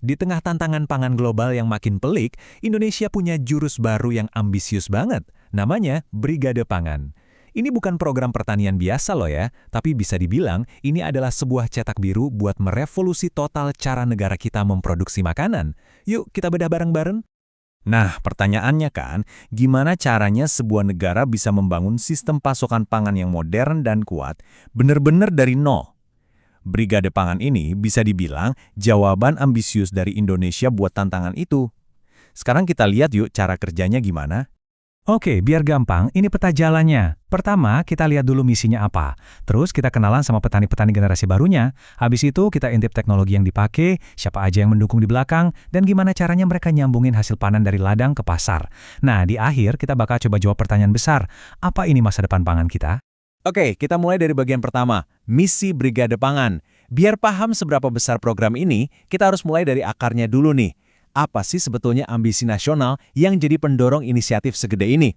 Di tengah tantangan pangan global yang makin pelik, Indonesia punya jurus baru yang ambisius banget. Namanya Brigade Pangan. Ini bukan program pertanian biasa loh ya, tapi bisa dibilang ini adalah sebuah cetak biru buat merevolusi total cara negara kita memproduksi makanan. Yuk kita bedah bareng-bareng. Nah, pertanyaannya kan, gimana caranya sebuah negara bisa membangun sistem pasokan pangan yang modern dan kuat, benar-benar dari nol? Brigade Pangan ini bisa dibilang jawaban ambisius dari Indonesia buat tantangan itu. Sekarang kita lihat yuk cara kerjanya gimana. Oke, biar gampang, ini peta jalannya. Pertama, kita lihat dulu misinya apa. Terus kita kenalan sama petani-petani generasi barunya. Habis itu kita intip teknologi yang dipakai, siapa aja yang mendukung di belakang, dan gimana caranya mereka nyambungin hasil panen dari ladang ke pasar. Nah, di akhir kita bakal coba jawab pertanyaan besar. Apa ini masa depan pangan kita? Oke, kita mulai dari bagian pertama, misi Brigade Pangan. Biar paham seberapa besar program ini, kita harus mulai dari akarnya dulu nih. Apa sih sebetulnya ambisi nasional yang jadi pendorong inisiatif segede ini?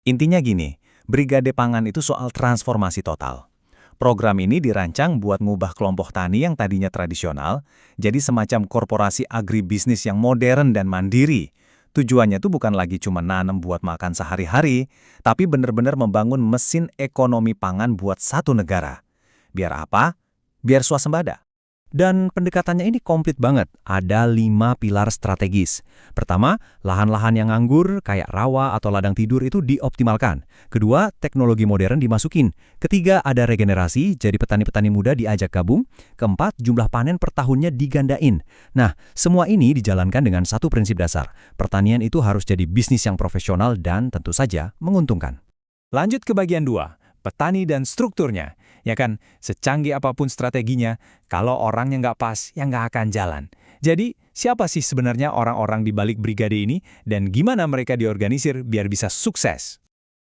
Intinya gini, Brigade Pangan itu soal transformasi total. Program ini dirancang buat ngubah kelompok tani yang tadinya tradisional, jadi semacam korporasi agribisnis yang modern dan mandiri. Tujuannya tuh bukan lagi cuma nanam buat makan sehari-hari, tapi benar-benar membangun mesin ekonomi pangan buat satu negara. Biar apa? Biar swasembada. Dan pendekatannya ini komplit banget. Ada 5 pilar strategis. Pertama, lahan-lahan yang nganggur, kayak rawa atau ladang tidur itu dioptimalkan. Kedua, teknologi modern dimasukin. Ketiga, ada regenerasi, jadi petani-petani muda diajak gabung. Keempat, jumlah panen per tahunnya digandain. Nah, semua ini dijalankan dengan satu prinsip dasar. Pertanian itu harus jadi bisnis yang profesional dan tentu saja menguntungkan. Lanjut ke bagian 2, petani dan strukturnya. Ya kan, secanggih apapun strateginya, kalau orangnya nggak pas, ya nggak akan jalan. Jadi, siapa sih sebenarnya orang-orang di balik brigade ini, dan gimana mereka diorganisir biar bisa sukses?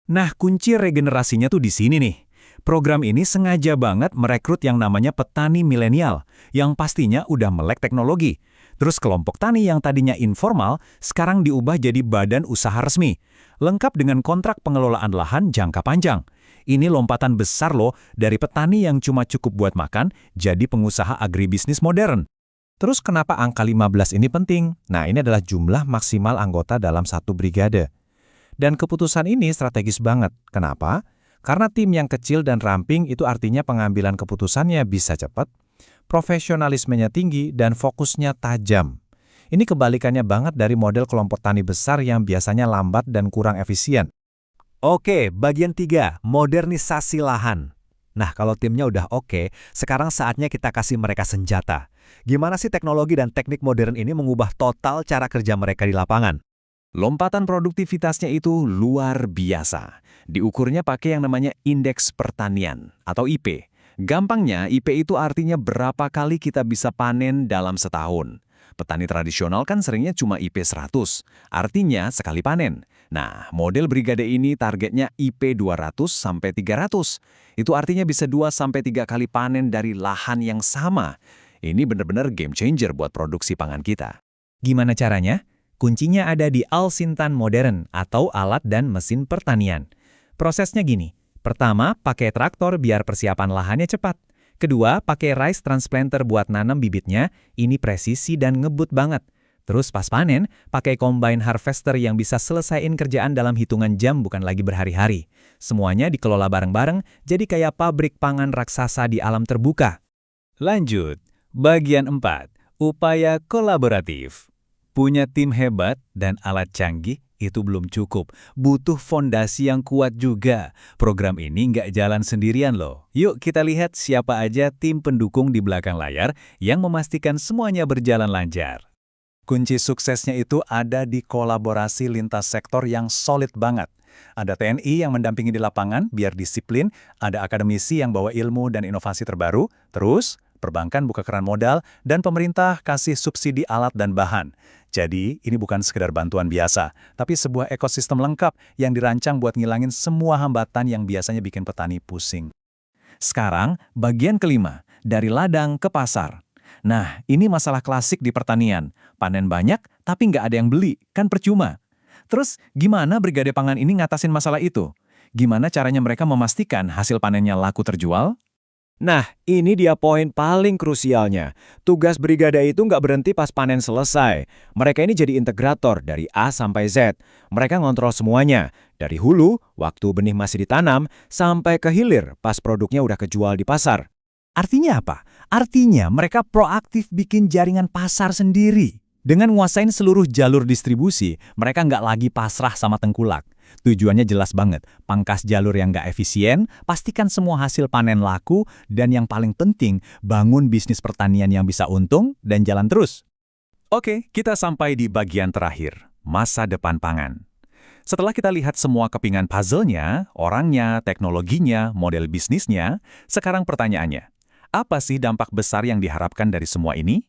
Nah, kunci regenerasinya tuh di sini nih. Program ini sengaja banget merekrut yang namanya petani milenial, yang pastinya udah melek teknologi. Terus kelompok tani yang tadinya informal, sekarang diubah jadi badan usaha resmi, lengkap dengan kontrak pengelolaan lahan jangka panjang. Ini lompatan besar loh, dari petani yang cuma cukup buat makan, jadi pengusaha agribisnis modern. Terus kenapa angka 15 ini penting? Nah, ini adalah jumlah maksimal anggota dalam satu brigade. Dan keputusan ini strategis banget. Kenapa? Karena tim yang kecil dan ramping itu artinya pengambilan keputusannya bisa cepat, profesionalismenya tinggi, dan fokusnya tajam. Ini kebalikannya banget dari model kelompok tani besar yang biasanya lambat dan kurang efisien. Oke, bagian 3, modernisasi lahan. Nah, kalau timnya udah oke, sekarang saatnya kita kasih mereka senjata. Gimana sih teknologi dan teknik modern ini mengubah total cara kerja mereka di lapangan? Lompatan produktivitasnya itu luar biasa. Diukurnya pakai yang namanya Indeks Pertanian atau IP. Gampangnya, IP itu artinya berapa kali kita bisa panen dalam setahun. Petani tradisional kan seringnya cuma IP 100, artinya sekali panen. Nah, model brigade ini targetnya IP 200 sampai 300. Itu artinya bisa 2 sampai 3 kali panen dari lahan yang sama. Ini benar-benar game changer buat produksi pangan kita. Gimana caranya? Kuncinya ada di Alsintan Modern atau alat dan mesin pertanian. Prosesnya gini. Pertama, pakai traktor biar persiapan lahannya cepat. Kedua, pakai rice transplanter buat nanam bibitnya, ini presisi dan ngebut banget. Terus pas panen, pakai combine harvester yang bisa selesaiin kerjaan dalam hitungan jam bukan lagi berhari-hari. Semuanya dikelola bareng-bareng, jadi kayak pabrik pangan raksasa di alam terbuka. Lanjut, bagian 4, upaya kolaboratif. Punya tim hebat dan alat canggih, itu belum cukup. Butuh fondasi yang kuat juga. Program ini nggak jalan sendirian loh. Yuk kita lihat siapa aja tim pendukung di belakang layar yang memastikan semuanya berjalan lancar. Kunci suksesnya itu ada di kolaborasi lintas sektor yang solid banget. Ada TNI yang mendampingi di lapangan biar disiplin, ada akademisi yang bawa ilmu dan inovasi terbaru, terus perbankan buka keran modal, dan pemerintah kasih subsidi alat dan bahan. Jadi, ini bukan sekedar bantuan biasa, tapi sebuah ekosistem lengkap yang dirancang buat ngilangin semua hambatan yang biasanya bikin petani pusing. Sekarang, bagian kelima, dari ladang ke pasar. Nah, ini masalah klasik di pertanian. Panen banyak, tapi nggak ada yang beli, kan percuma. Terus, gimana Brigade Pangan ini ngatasin masalah itu? Gimana caranya mereka memastikan hasil panennya laku terjual? Nah, ini dia poin paling krusialnya. Tugas brigade itu nggak berhenti pas panen selesai. Mereka ini jadi integrator dari A sampai Z. Mereka ngontrol semuanya. Dari hulu, waktu benih masih ditanam, sampai ke hilir pas produknya udah kejual di pasar. Artinya apa? Artinya mereka proaktif bikin jaringan pasar sendiri. Dengan nguasain seluruh jalur distribusi, mereka nggak lagi pasrah sama tengkulak. Tujuannya jelas banget, pangkas jalur yang nggak efisien, pastikan semua hasil panen laku, dan yang paling penting, bangun bisnis pertanian yang bisa untung dan jalan terus. Oke, kita sampai di bagian terakhir, masa depan pangan. Setelah kita lihat semua kepingan puzzle-nya, orangnya, teknologinya, model bisnisnya, sekarang pertanyaannya, apa sih dampak besar yang diharapkan dari semua ini?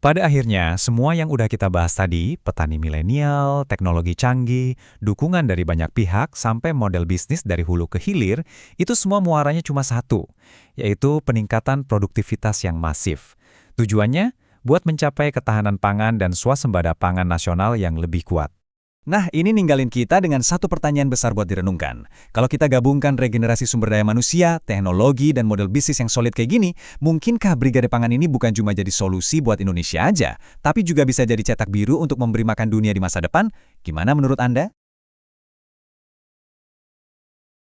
Pada akhirnya, semua yang udah kita bahas tadi, petani milenial, teknologi canggih, dukungan dari banyak pihak, sampai model bisnis dari hulu ke hilir, itu semua muaranya cuma satu, yaitu peningkatan produktivitas yang masif. Tujuannya, buat mencapai ketahanan pangan dan swasembada pangan nasional yang lebih kuat. Nah, ini ninggalin kita dengan satu pertanyaan besar buat direnungkan. Kalau kita gabungkan regenerasi sumber daya manusia, teknologi, dan model bisnis yang solid kayak gini, mungkinkah Brigade Pangan ini bukan cuma jadi solusi buat Indonesia aja, tapi juga bisa jadi cetak biru untuk memberi makan dunia di masa depan? Gimana menurut Anda?